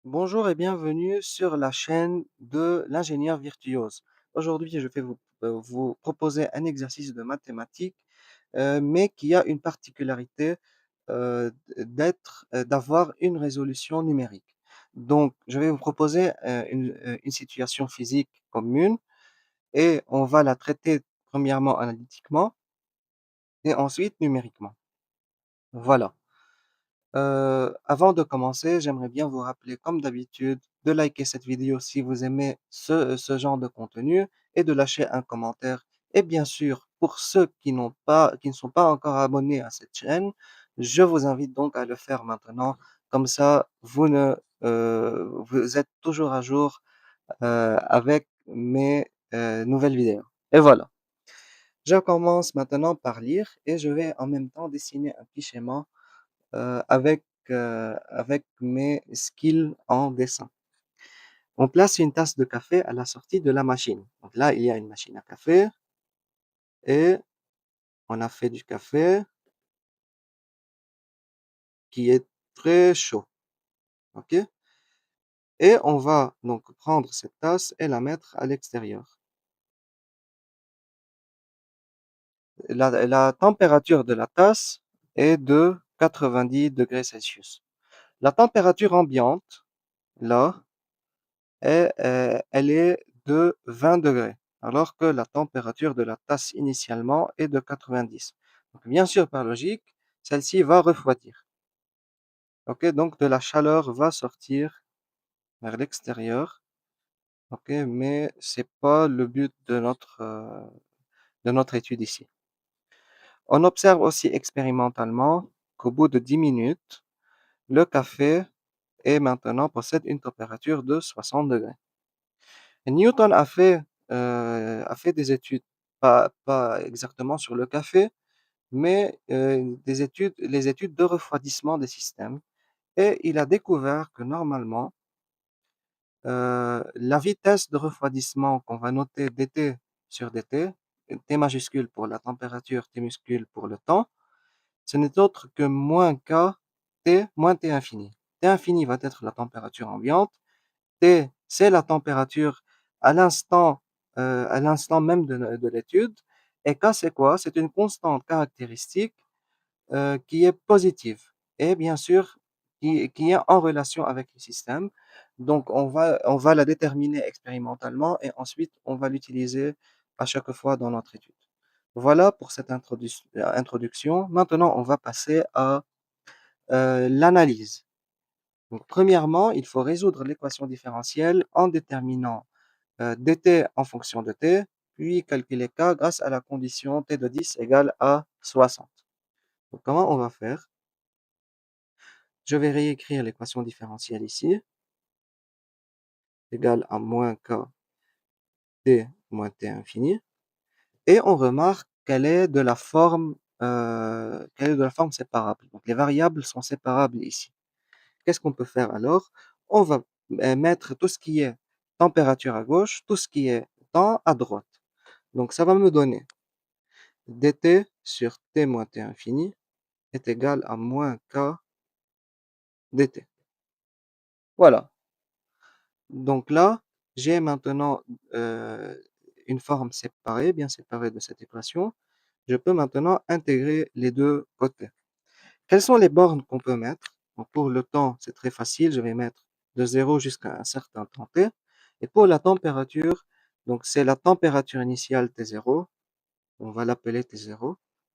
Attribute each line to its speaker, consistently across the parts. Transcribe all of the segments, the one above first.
Speaker 1: Bonjour et bienvenue sur la chaîne de l'ingénieur virtuose. Aujourd'hui, je vais vous proposer un exercice de mathématiques, mais qui a une particularité, d'avoir une résolution numérique. Donc, je vais vous proposer, une situation physique commune et on va la traiter premièrement analytiquement et ensuite numériquement. Voilà. Avant de commencer, j'aimerais bien vous rappeler, comme d'habitude, de liker cette vidéo si vous aimez ce genre de contenu et de lâcher un commentaire. Et bien sûr, pour ceux qui ne sont pas encore abonnés à cette chaîne, je vous invite donc à le faire maintenant. Comme ça, vous êtes toujours à jour, avec mes, nouvelles vidéos. Et voilà. Je commence maintenant par lire et je vais en même temps dessiner un petit schéma avec mes skills en dessin. On place une tasse de café à la sortie de la machine. Donc là, il y a une machine à café et on a fait du café qui est très chaud. OK? Et on va donc prendre cette tasse et la mettre à l'extérieur. La température de la tasse est de 90 degrés Celsius. La température ambiante, là, elle est de 20 degrés, alors que la température de la tasse initialement est de 90. Donc, bien sûr, par logique, celle-ci va refroidir. Ok, donc de la chaleur va sortir vers l'extérieur. Ok, mais c'est pas le but de notre étude ici. On observe aussi expérimentalement qu'au bout de 10 minutes, le café possède une température de 60 degrés. Newton a fait des études, pas exactement sur le café, mais les études de refroidissement des systèmes. Et il a découvert que normalement, la vitesse de refroidissement qu'on va noter dt sur dt, T majuscule pour la température, T minuscule pour le temps, ce n'est autre que moins k T moins T infini. T infini va être la température ambiante. T, c'est la température à à l'instant même de l'étude. Et K, c'est quoi? C'est une constante caractéristique qui est positive et bien sûr qui est en relation avec le système. Donc, on va la déterminer expérimentalement et ensuite on va l'utiliser à chaque fois dans notre étude. Voilà pour cette introduction. Maintenant, on va passer à l'analyse. Donc, premièrement, il faut résoudre l'équation différentielle en déterminant dt en fonction de t, puis calculer k grâce à la condition t de 10 égale à 60. Donc, comment on va faire? Je vais réécrire l'équation différentielle ici, égale à moins k t moins t infini, et on remarque qu'elle est de la forme séparable. Donc, les variables sont séparables ici. Qu'est-ce qu'on peut faire alors? On va mettre tout ce qui est température à gauche, tout ce qui est temps à droite. Donc, ça va me donner dt sur t moins t infini est égal à moins k dt. Voilà. Donc là, j'ai maintenant une forme séparée, bien séparée de cette équation. Je peux maintenant intégrer les deux côtés. Quelles sont les bornes qu'on peut mettre? Donc, pour le temps, c'est très facile. Je vais mettre de 0 jusqu'à un certain temps t. Et pour la température, donc c'est la température initiale T0, on va l'appeler T0,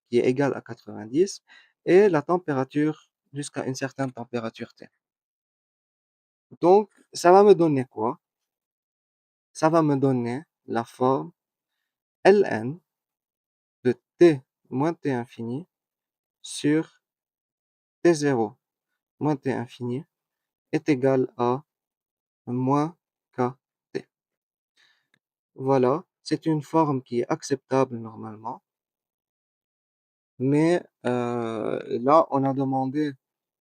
Speaker 1: qui est égale à 90, et la température jusqu'à une certaine température T. Donc, ça va me donner quoi? Ça va me donner la forme ln de t moins t infini sur t0 moins t infini est égal à moins kt. Voilà, c'est une forme qui est acceptable normalement, mais là, on a demandé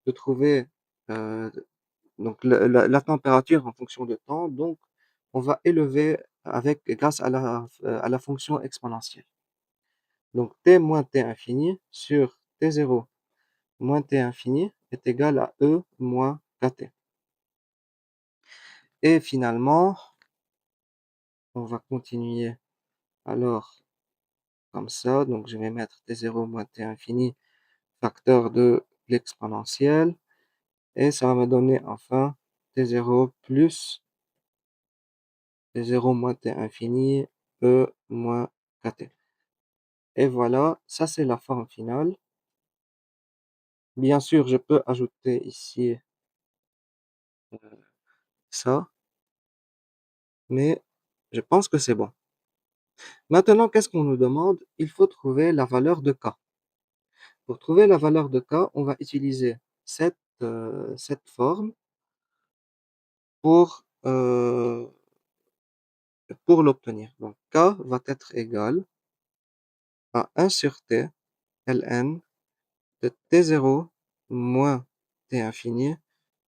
Speaker 1: de trouver euh, donc la température en fonction du temps, donc on va élever grâce à la fonction exponentielle. Donc t moins t infini sur t0 moins t infini est égal à E moins kt. Et finalement, on va continuer alors comme ça. Donc, je vais mettre t0 moins t infini, facteur de l'exponentielle. Et ça va me donner enfin t0 plus t0 moins t infini, e moins kt. Et voilà, ça c'est la forme finale. Bien sûr, je peux ajouter ici ça, mais je pense que c'est bon. Maintenant, qu'est-ce qu'on nous demande? Il faut trouver la valeur de k. Pour trouver la valeur de k, on va utiliser cette forme pour, pour l'obtenir. Donc, k va être égal à 1 sur t, ln, de t0 moins t infini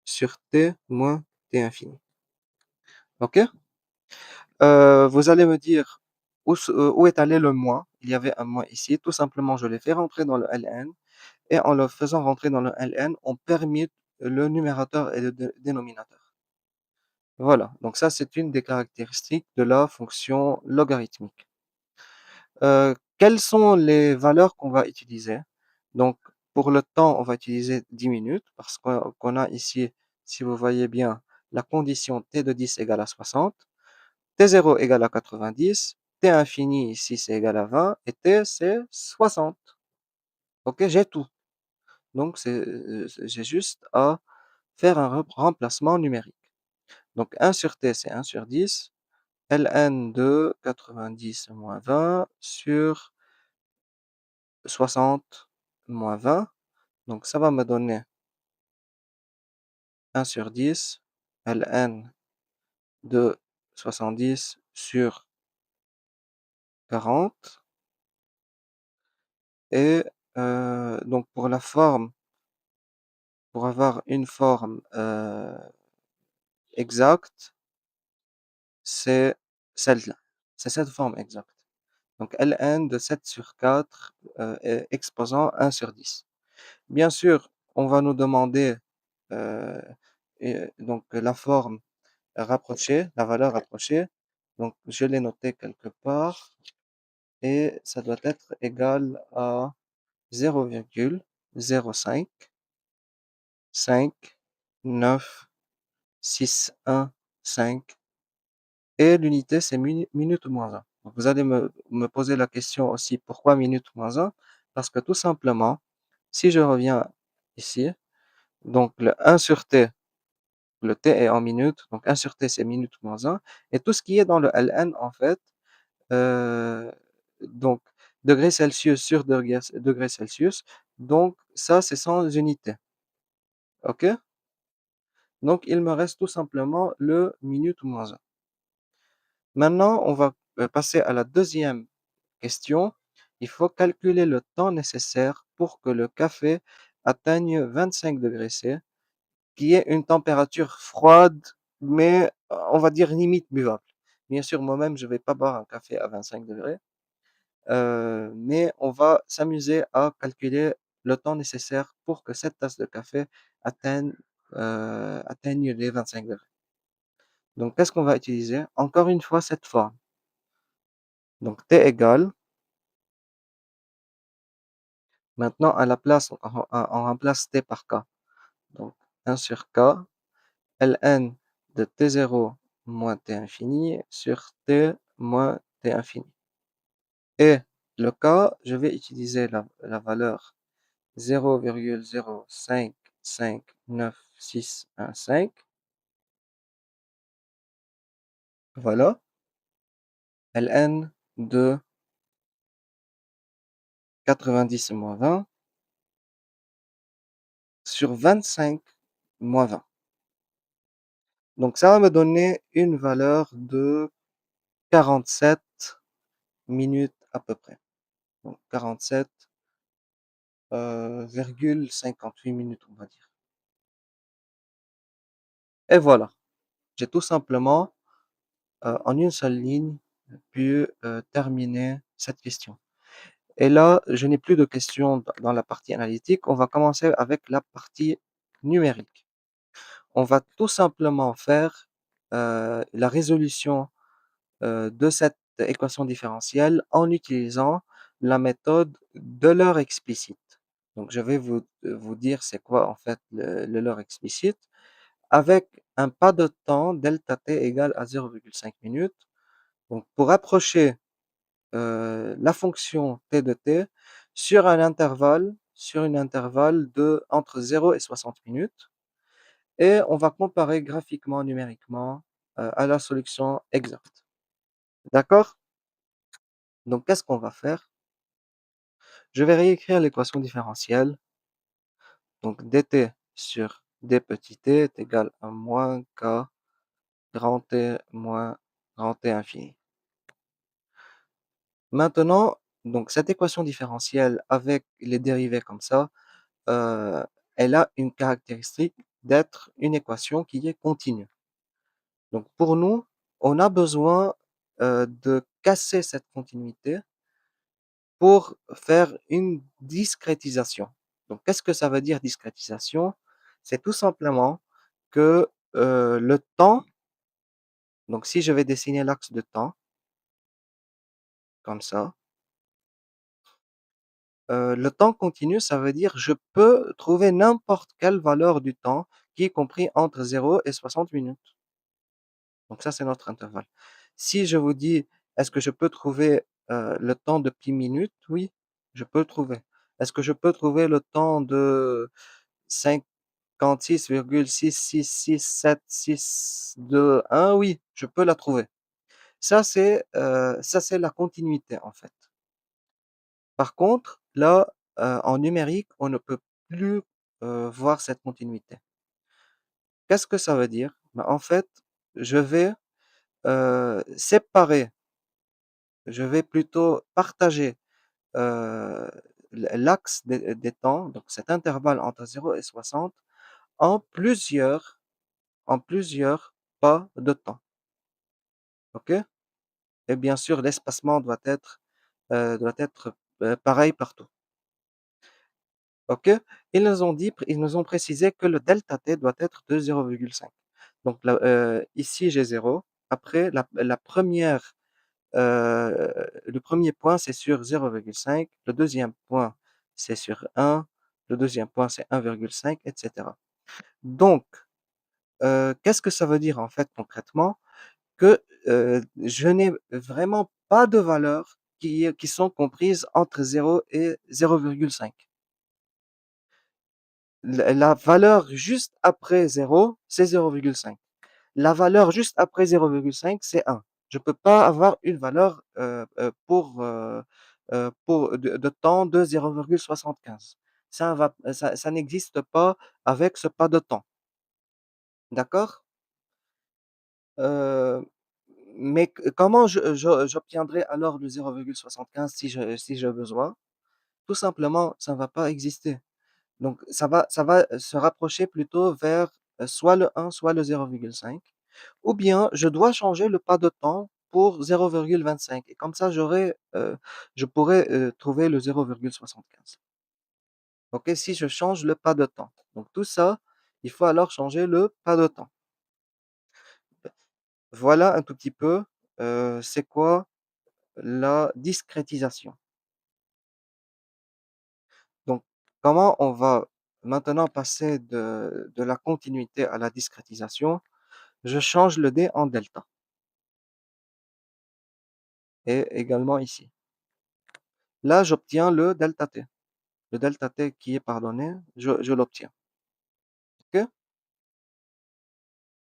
Speaker 1: sur t moins t infini. OK? Vous allez me dire où est allé le moins. Il y avait un moins ici. Tout simplement, je l'ai fait rentrer dans le ln. Et en le faisant rentrer dans le ln, on permute le numérateur et le dénominateur. Voilà. Donc ça, c'est une des caractéristiques de la fonction logarithmique. Quelles sont les valeurs qu'on va utiliser? Donc, pour le temps, on va utiliser 10 minutes parce qu'on a ici, si vous voyez bien, la condition t de 10 égale à 60, t0 égale à 90, t infini ici c'est égal à 20 et t c'est 60. Ok, j'ai tout. Donc, j'ai juste à faire un remplacement numérique. Donc, 1 sur t c'est 1 sur 10, ln de 90 moins 20 sur 60 moins 20. Donc, ça va me donner 1 sur 10, ln de 70 sur 40. Et donc, pour la forme, pour avoir une forme exacte, c'est celle-là. C'est cette forme exacte. Donc, ln de 7 sur 4 exposant 1 sur 10. Bien sûr, on va nous demander donc la forme rapprochée, la valeur rapprochée. Donc, je l'ai noté quelque part et ça doit être égal à 0,05 5,9,6,1,5 et l'unité c'est minute moins 1. Donc, vous allez me poser la question aussi pourquoi minute moins 1? Parce que tout simplement, si je reviens ici, donc le 1 sur t, le t est en minutes, donc 1 sur t c'est minute moins 1, et tout ce qui est dans le ln en fait, donc degrés Celsius sur degrés Celsius, donc ça c'est sans unité. OK? Donc il me reste tout simplement le minute moins 1. Maintenant, on va passer à la deuxième question. Il faut calculer le temps nécessaire pour que le café atteigne 25 degrés C, qui est une température froide, mais on va dire limite buvable. Bien sûr, moi-même, je ne vais pas boire un café à 25 degrés, mais on va s'amuser à calculer le temps nécessaire pour que cette tasse de café atteigne, atteigne les 25 degrés. Donc, qu'est-ce qu'on va utiliser? Encore une fois, cette forme. Donc, T égale, maintenant, à la place, on remplace T par K. Donc, 1 sur K, ln de T0 moins T infini sur T moins T infini. Et le K, je vais utiliser la valeur 0,0559615. Voilà. ln de 90 moins 20 sur 25 moins 20. Donc, ça va me donner une valeur de 47 minutes à peu près. Donc, 47,58 minutes, on va dire. Et voilà. J'ai tout simplement, en une seule ligne, pu terminer cette question. Et là, je n'ai plus de questions dans la partie analytique. On va commencer avec la partie numérique. On va tout simplement faire la résolution de cette équation différentielle en utilisant la méthode de l'heure explicite. Donc, je vais vous dire c'est quoi en fait le leurre explicite. Avec un pas de temps delta t égale à 0,5 minutes. Donc, pour approcher la fonction t de t sur un intervalle de entre 0 et 60 minutes, et on va comparer graphiquement, numériquement à la solution exacte. D'accord? Donc, qu'est-ce qu'on va faire? Je vais réécrire l'équation différentielle. Donc, dt sur d petit t est égal à moins k grand T moins grand T infini. Maintenant, donc cette équation différentielle avec les dérivés comme ça, euh, elle a une caractéristique d'être une équation qui est continue. Donc pour nous, on a besoin de casser cette continuité pour faire une discrétisation. Donc qu'est-ce que ça veut dire discrétisation? C'est tout simplement que le temps, donc si je vais dessiner l'axe de temps, comme ça, le temps continu, ça veut dire je peux trouver n'importe quelle valeur du temps qui est compris entre 0 et 60 minutes. Donc ça, c'est notre intervalle. Si je vous dis, est-ce que je peux trouver le temps de pi minutes? Oui, je peux le trouver. Est-ce que je peux trouver le temps de 56,6666761? Oui, je peux la trouver. Ça, c'est la continuité, en fait. Par contre, là, en numérique, on ne peut plus voir cette continuité. Qu'est-ce que ça veut dire? Ben, en fait, je vais séparer, je vais plutôt partager l'axe des temps, donc cet intervalle entre 0 et 60, en plusieurs pas de temps. OK? Et bien sûr, l'espacement doit être pareil partout. OK? Ils nous ont précisé que le delta t doit être de 0,5. Donc là, ici, j'ai 0. Après, le premier point, c'est sur 0,5. Le deuxième point, c'est sur 1. Le deuxième point, c'est 1,5, etc. Donc, qu'est-ce que ça veut dire en fait concrètement? Que je n'ai vraiment pas de valeurs qui sont comprises entre 0 et 0,5. La valeur juste après 0, c'est 0,5. La valeur juste après 0,5, c'est 1. Je ne peux pas avoir une valeur de temps de 0,75. Ça n'existe pas avec ce pas de temps. D'accord? Euh, mais comment j'obtiendrai alors le 0,75 si j'ai besoin? Tout simplement, ça ne va pas exister. Donc, ça va se rapprocher plutôt vers soit le 1, soit le 0,5. Ou bien, je dois changer le pas de temps pour 0,25. Et comme ça, je pourrais trouver le 0,75. OK, si je change le pas de temps. Donc, tout ça, il faut alors changer le pas de temps. Voilà un tout petit peu, c'est quoi la discrétisation. Donc, comment on va maintenant passer de la continuité à la discrétisation? Je change le d en delta et également ici. Là, j'obtiens le delta t. Le delta t qui est pardonné, je l'obtiens. OK?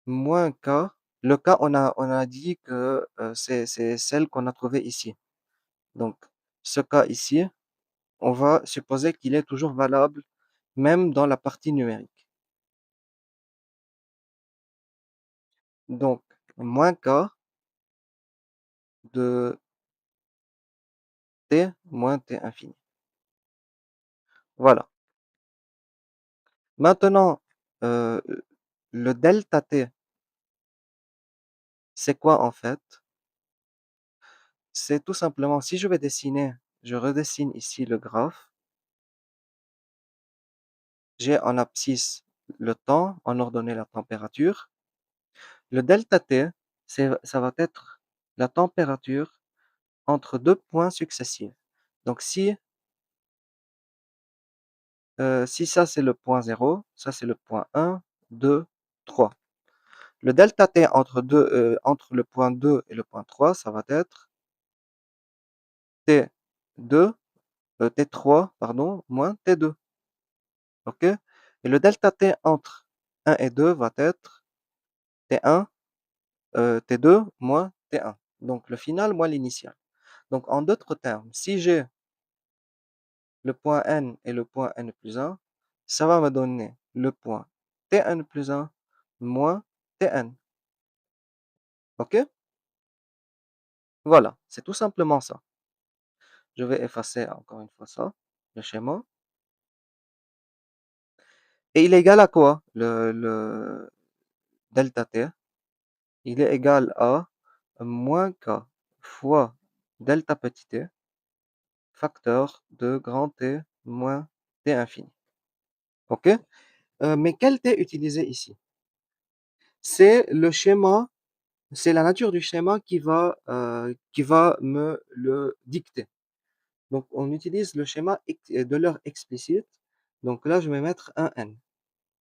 Speaker 1: Moins k. Le k, on a dit que c'est celle qu'on a trouvée ici. Donc, ce k ici, on va supposer qu'il est toujours valable, même dans la partie numérique. Donc, moins k de t moins t infini. Voilà. Maintenant, euh, le delta t, c'est quoi en fait? C'est tout simplement, si je vais dessiner, je redessine ici le graphe. J'ai en abscisse le temps, en ordonnée la température. Le delta T, ça va être la température entre deux points successifs. Donc si ça c'est le point 0, ça c'est le point 1, 2, 3. Le delta T entre le point 2 et le point 3, ça va être T2, T3, pardon, moins T2. OK? Et le delta T entre 1 et 2 va être T1, T2 moins T1. Donc le final moins l'initial. Donc en d'autres termes, si j'ai le point N et le point N plus 1, ça va me donner le point Tn plus 1 moins Tn. OK? Voilà, c'est tout simplement ça. Je vais effacer encore une fois ça, le schéma. Et il est égal à quoi, le delta T? Il est égal à moins K fois delta petit t, facteur de grand T moins T infini. OK? Mais quel T utiliser ici? C'est le schéma, c'est la nature du schéma qui va me le dicter. Donc, on utilise le schéma de l'heure explicite. Donc là, je vais mettre un N.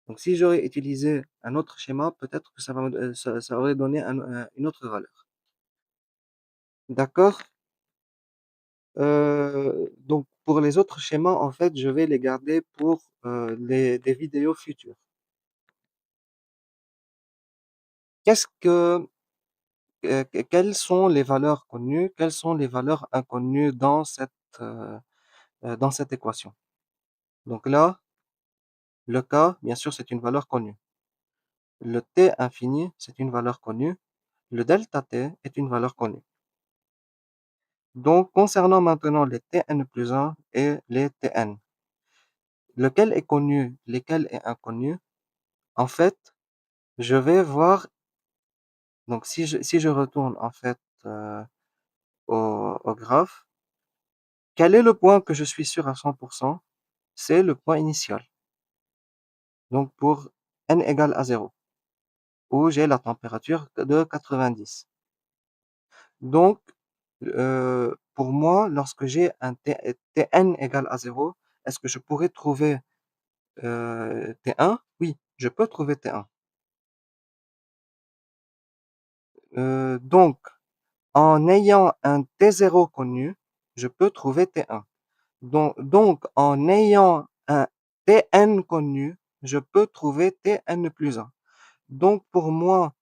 Speaker 1: Donc, si j'aurais utilisé un autre schéma, peut-être que ça aurait donné une autre valeur. D'accord? Donc, pour les autres schémas, en fait, je vais les garder pour des vidéos futures. Qu'est-ce que, Quelles sont les valeurs connues? Quelles sont les valeurs inconnues euh, dans cette équation? Donc là, le K, bien sûr, c'est une valeur connue. Le T infini, c'est une valeur connue. Le delta T est une valeur connue. Donc, concernant maintenant les Tn plus 1 et les Tn, lequel est connu, lesquels est inconnu? En fait, je vais voir, donc si je retourne en fait au graphe, quel est le point que je suis sûr à 100%? C'est le point initial. Donc, pour n égale à 0, où j'ai la température de 90. Donc, pour moi, lorsque j'ai un Tn égale à 0, est-ce que je pourrais trouver T1? Oui, je peux trouver T1. Donc, en ayant un T0 connu, je peux trouver T1. Donc, en ayant un Tn connu, je peux trouver Tn plus 1. Donc, pour moi,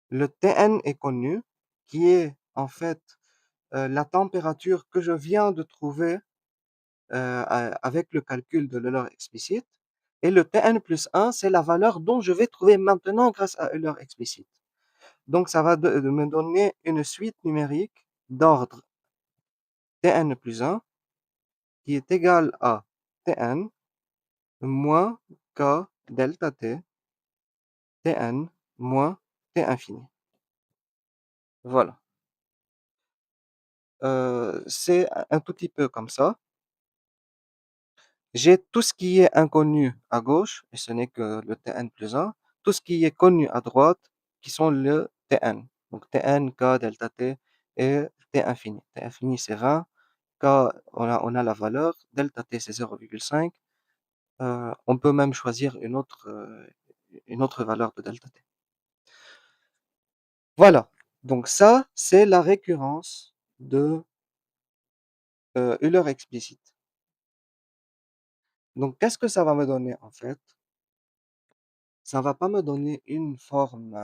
Speaker 1: le Tn est connu, qui est en fait la température que je viens de trouver avec le calcul de l'heure explicite. Et le Tn plus 1, c'est la valeur dont je vais trouver maintenant grâce à l'heure explicite. Donc, ça va de me donner une suite numérique d'ordre Tn plus 1 qui est égale à Tn moins K delta T, Tn moins T infini. Voilà. C'est un tout petit peu comme ça. J'ai tout ce qui est inconnu à gauche, et ce n'est que le Tn plus 1. Tout ce qui est connu à droite, qui sont le Tn. Donc Tn, K, delta T et T infini. T infini, c'est 20. K, on a la valeur. Delta T, c'est 0,5. On peut même choisir une autre valeur de delta T. Voilà. Donc ça, c'est la récurrence de Euler explicite. Donc, qu'est-ce que ça va me donner en fait? Ça va pas me donner une forme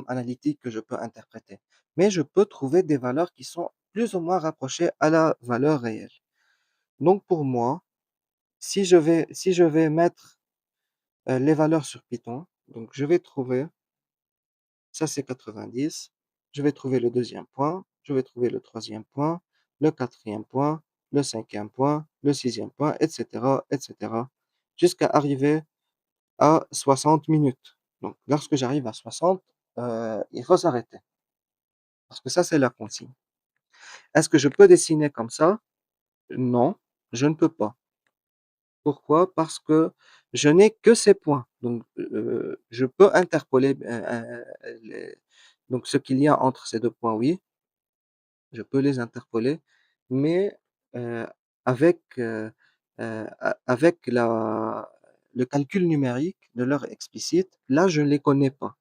Speaker 1: analytique que je peux interpréter, mais je peux trouver des valeurs qui sont plus ou moins rapprochées à la valeur réelle. Donc pour moi, si je vais mettre les valeurs sur Python, donc je vais trouver, ça c'est 90, je vais trouver le deuxième point, je vais trouver le troisième point, le quatrième point, le cinquième point, le sixième point, etc., etc., jusqu'à arriver à 60 minutes. Donc, lorsque j'arrive à 60, il faut s'arrêter. Parce que ça, c'est la consigne. Est-ce que je peux dessiner comme ça? Non, je ne peux pas. Pourquoi? Parce que je n'ai que ces points. Donc, je peux interpoler, les donc ce qu'il y a entre ces 2 points, oui, je peux les interpoler, mais, heu, avec le calcul numérique de l'heure explicite, là, je ne les connais pas.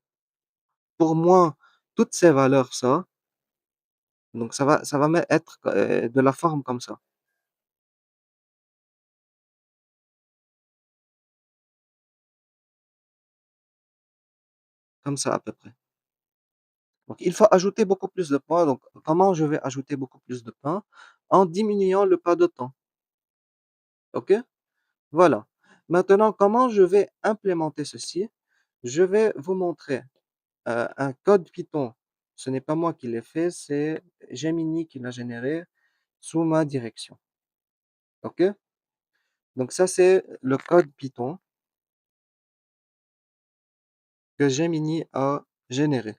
Speaker 1: Pour moi, toutes ces valeurs, ça, donc ça va être, de la forme comme ça à peu près. Donc il faut ajouter beaucoup plus de points, donc comment je vais ajouter beaucoup plus de points? En diminuant le pas de temps, OK? Voilà. Maintenant, comment je vais implémenter ceci? Je vais vous montrer, un code Python. Ce n'est pas moi qui l'ai fait, c'est Gemini qui l'a généré sous ma direction, OK? Donc ça, c'est le code Python que Gemini a généré.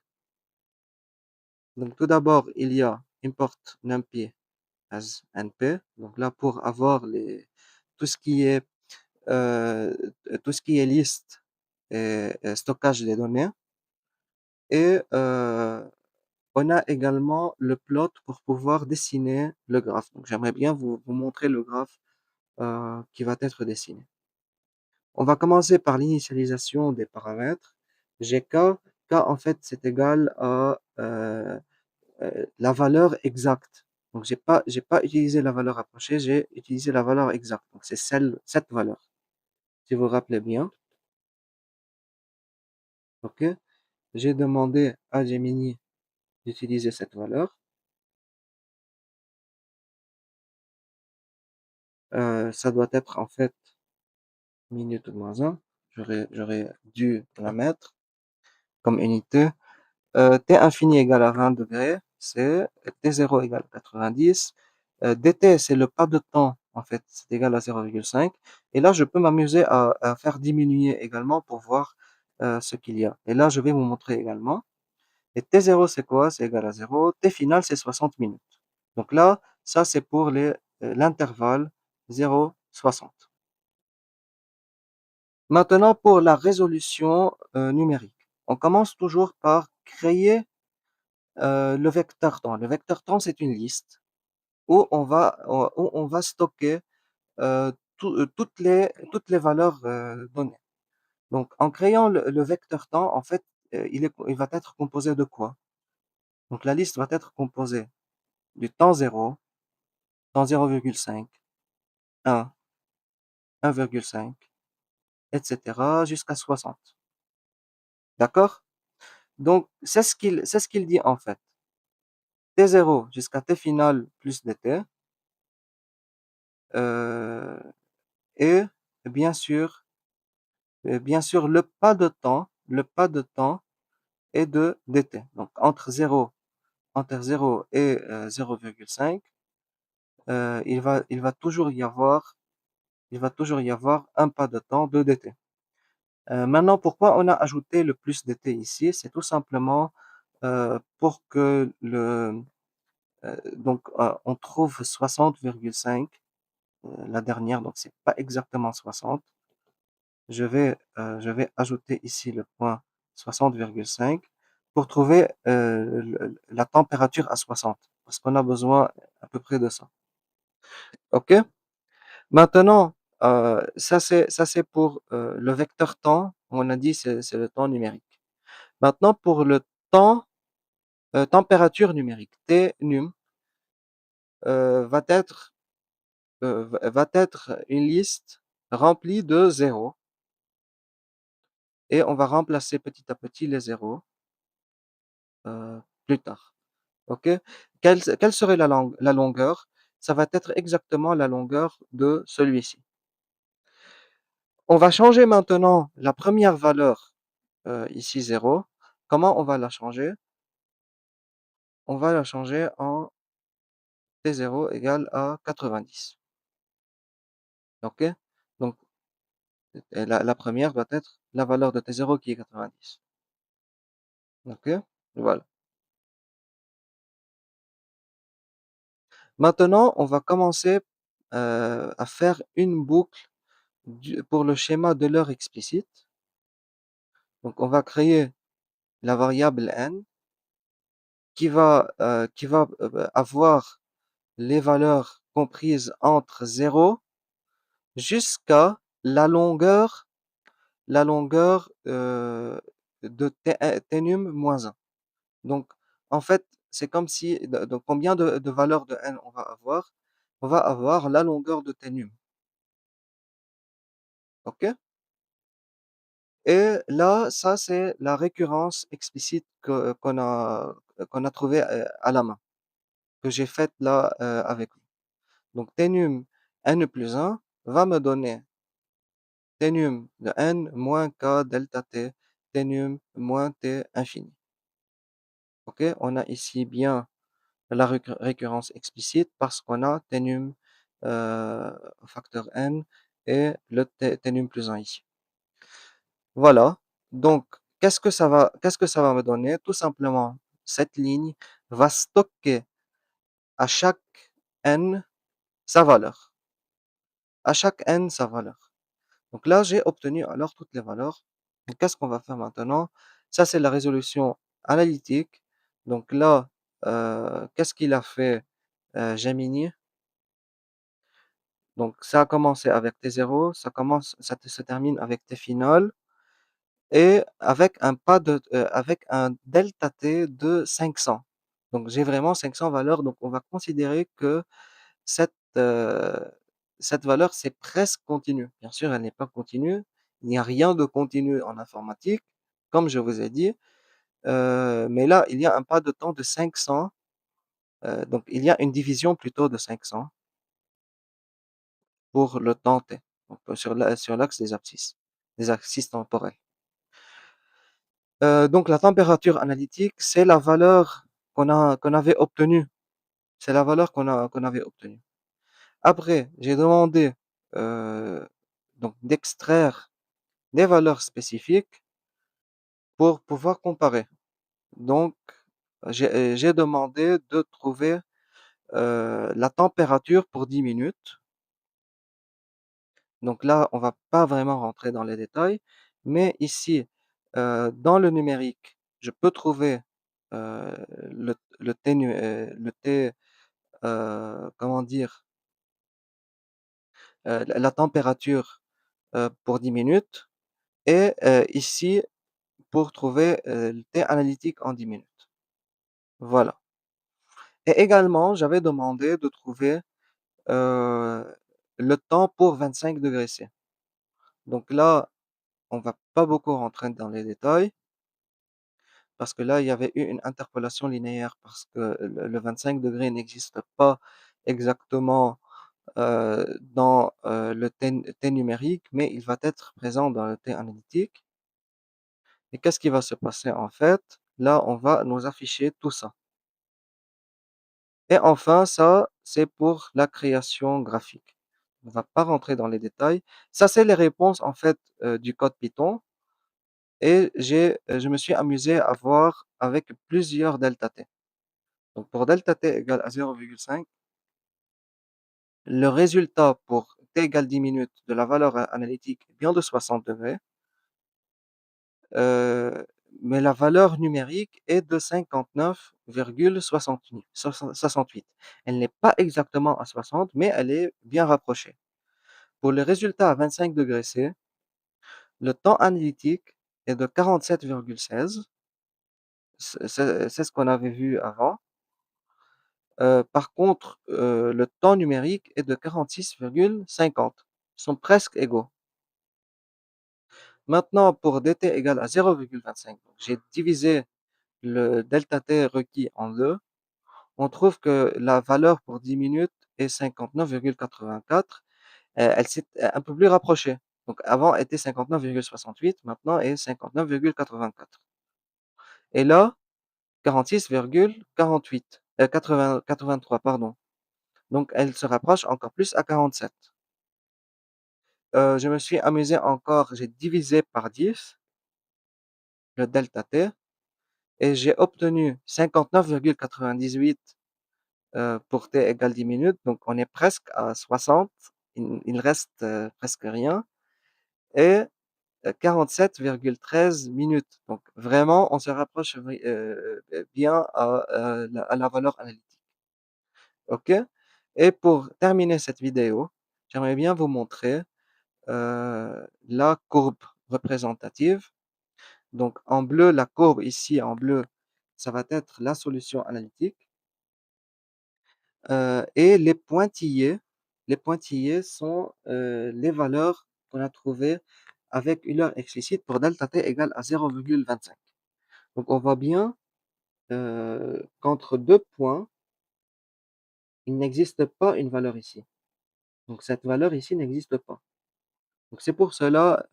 Speaker 1: Donc tout d'abord, il y a import numpy as np. Donc là, pour avoir tout ce qui est, heu, tout ce qui est liste et stockage des données et on a également le plot pour pouvoir dessiner le graphe. Donc j'aimerais bien vous montrer le graphe, qui va être dessiné. On va commencer par l'initialisation des paramètres. J'ai k en fait c'est égal à, la valeur exacte. Donc j'ai pas utilisé la valeur approchée, j'ai utilisé la valeur exacte. Donc c'est cette valeur. Si vous vous rappelez bien, OK? J'ai demandé à Gemini d'utiliser cette valeur. Ça doit être en fait minute moins 1. J'aurais dû la mettre comme unité. T infini égale à 20 degrés, c'est T0 égale 90. dt, c'est le pas de temps, en fait, c'est égal à 0,5. Et là, je peux m'amuser à faire diminuer également pour voir ce qu'il y a. Et là, je vais vous montrer également. Et T0, c'est quoi? C'est égal à 0. T final, c'est 60 minutes. Donc là, ça, c'est pour l'intervalle 0,60. Maintenant, pour la résolution numérique. On commence toujours par créer le vecteur temps. Le vecteur temps, c'est une liste où on va stocker toutes les valeurs données. Donc, en créant le vecteur temps, en fait, il va être composé de quoi? Donc, la liste va être composée du temps 0, temps 0,5, 1, 1,5, etc. jusqu'à 60. D'accord? Donc, c'est ce qu'il dit en fait. T0 jusqu'à T final plus dt. euh, et bien sûr, le pas de temps est de dt. Donc entre zéro et 0,5, il va toujours y avoir un pas de temps de dt. Maintenant, pourquoi on a ajouté le plus dt ici? C'est tout simplement pour que donc on trouve 60,5, la dernière, donc c'est pas exactement 60. Je vais ajouter ici le point 60,5 pour trouver la température à 60, parce qu'on a besoin à peu près de ça. OK? Maintenant, ça c'est pour le vecteur temps. On a dit c'est le temps numérique. Maintenant, pour le temps, température numérique, T num, va être une liste remplie de zéros et on va remplacer petit à petit les zéros plus tard. OK? Quelle serait la longueur? Ça va être exactement la longueur de celui-ci. On va changer maintenant la première valeur, ici 0. Comment on va la changer? On va la changer en T0 égale à 90. OK? Donc, la première doit être la valeur de T0 qui est 90. OK? Voilà. Maintenant, on va commencer à faire une boucle pour le schéma de l'heure explicite. Donc, on va créer la variable n qui va avoir les valeurs comprises entre 0 jusqu'à la longueur de t-num moins 1. Donc, en fait, c'est comme si, donc combien de valeurs de n on va avoir? On va avoir la longueur de t-num, ok? Et là, ça, c'est la récurrence explicite qu'on a trouvée à la main, que j'ai faite là avec vous. Donc, t-num n plus 1 va me donner t-num de n moins k delta t, t-num moins t infini. Ok? On a ici bien la récurrence explicite parce qu'on a t-num facteur n et le t-num plus 1 ici. Voilà. Donc, qu'est-ce que ça va me donner? Tout simplement, cette ligne va stocker à chaque n sa valeur. À chaque n sa valeur. Donc là, j'ai obtenu alors toutes les valeurs. Donc, qu'est-ce qu'on va faire maintenant? Ça, c'est la résolution analytique. Donc là, qu'est-ce qu'il a fait Gemini? Donc, ça a commencé avec T0, ça se termine avec T final et avec un delta T de 500. Donc, j'ai vraiment 500 valeurs. Donc, on va considérer que cette, euh, cette valeur, c'est presque continu. Bien sûr, elle n'est pas continue. Il n'y a rien de continu en informatique, comme je vous ai dit. Mais là, il y a un pas de temps de 500. Donc, il y a une division plutôt de 500 pour le temps t, donc sur l'axe des axes temporels. Donc, la température analytique, c'est la valeur qu'on avait obtenue. C'est la valeur qu'on avait obtenue. Après, j'ai demandé donc d'extraire des valeurs spécifiques pour pouvoir comparer. Donc, j'ai demandé de trouver la température pour 10 minutes. Donc là, on va pas vraiment rentrer dans les détails, mais ici, dans le numérique, je peux trouver le T, comment dire, la température pour 10 minutes, et ici, pour trouver le T analytique en 10 minutes. Voilà. Et également, j'avais demandé de trouver euh, le temps pour 25 degrés C. Donc là, on va pas beaucoup rentrer dans les détails parce que là, il y avait eu une interpolation linéaire parce que le 25 degrés n'existe pas exactement dans le T numérique, mais il va être présent dans le T analytique. Et qu'est-ce qui va se passer en fait? Là, on va nous afficher tout ça. Et enfin, ça, c'est pour la création graphique. On va pas rentrer dans les détails. Ça, c'est les réponses en fait du code Python. Et je me suis amusé à voir avec plusieurs delta t. Donc pour delta t égale à 0,5, le résultat pour t égale 10 minutes de la valeur analytique est bien de 60 degrés, euh, mais la valeur numérique est de 59,68. Elle n'est pas exactement à 60, mais elle est bien rapprochée. Pour le résultat à 25 degrés C, le temps analytique est de 47,16. C'est ce qu'on avait vu avant. Par contre, le temps numérique est de 46,50. Ils sont presque égaux. Maintenant, pour dt égale à 0,25, j'ai divisé le delta t requis en deux. On trouve que la valeur pour 10 minutes est 59,84. Elle s'est un peu plus rapprochée. Donc avant était 59,68, maintenant est 59,84. Et là, 46,48, 83, pardon. Donc elle se rapproche encore plus à 47. Je me suis amusé encore, j'ai divisé par 10 le delta t et j'ai obtenu 59,98 pour t égale 10 minutes. Donc on est presque à 60. Il reste presque rien. Et 47,13 minutes. Donc vraiment, on se rapproche bien à la valeur analytique. OK? Et pour terminer cette vidéo, j'aimerais bien vous montrer la courbe représentative. Donc en bleu, la courbe ici en bleu, ça va être la solution analytique. Et les pointillés sont les valeurs qu'on a trouvées avec une heure explicite pour delta t égale à 0,25. Donc on voit bien qu'entre deux points, il n'existe pas une valeur ici. Donc cette valeur ici n'existe pas. Donc c'est pour cela,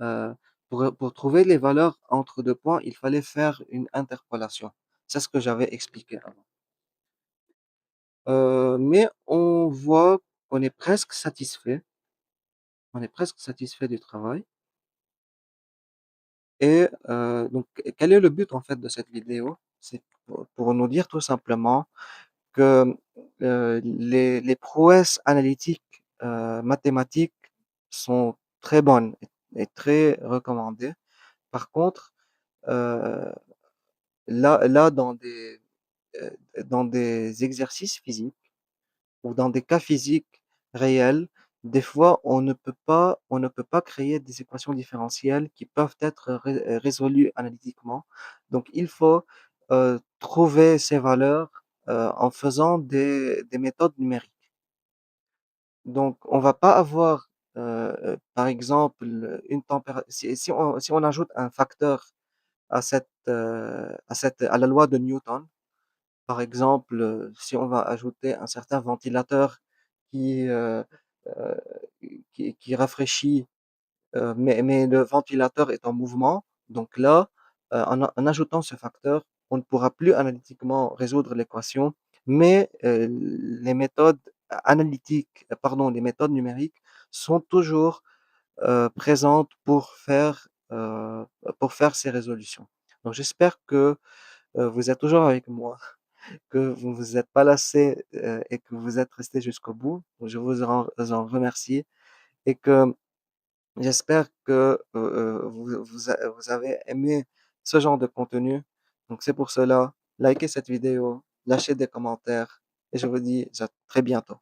Speaker 1: pour trouver les valeurs entre deux points, il fallait faire une interpolation. C'est ce que j'avais expliqué avant. Mais on voit qu'on est presque satisfait. On est presque satisfait du travail. Et donc, quel est le but en fait de cette vidéo? C'est pour nous dire tout simplement que les prouesses analytiques mathématiques sont très bonnes et très recommandées. Par contre, euh, là euh, dans des exercices physiques ou dans des cas physiques réels, des fois, on ne peut pas créer des équations différentielles qui peuvent être résolues analytiquement. Donc, il faut trouver ces valeurs en faisant des méthodes numériques. Donc, on va pas avoir, par exemple, une température. Si on ajoute un facteur à la loi de Newton, par exemple, si on va ajouter un certain ventilateur qui, euh, euh, qui rafraîchit, mais le ventilateur est en mouvement, donc là, en ajoutant ce facteur, on ne pourra plus analytiquement résoudre l'équation, mais les méthodes les méthodes numériques sont toujours présentes pour faire ces résolutions. Donc j'espère que vous êtes toujours avec moi, que vous ne vous êtes pas lassé et que vous êtes resté jusqu'au bout. Je vous en remercie et que j'espère que vous avez aimé ce genre de contenu. Donc c'est pour cela, likez cette vidéo, lâchez des commentaires et je vous dis à très bientôt.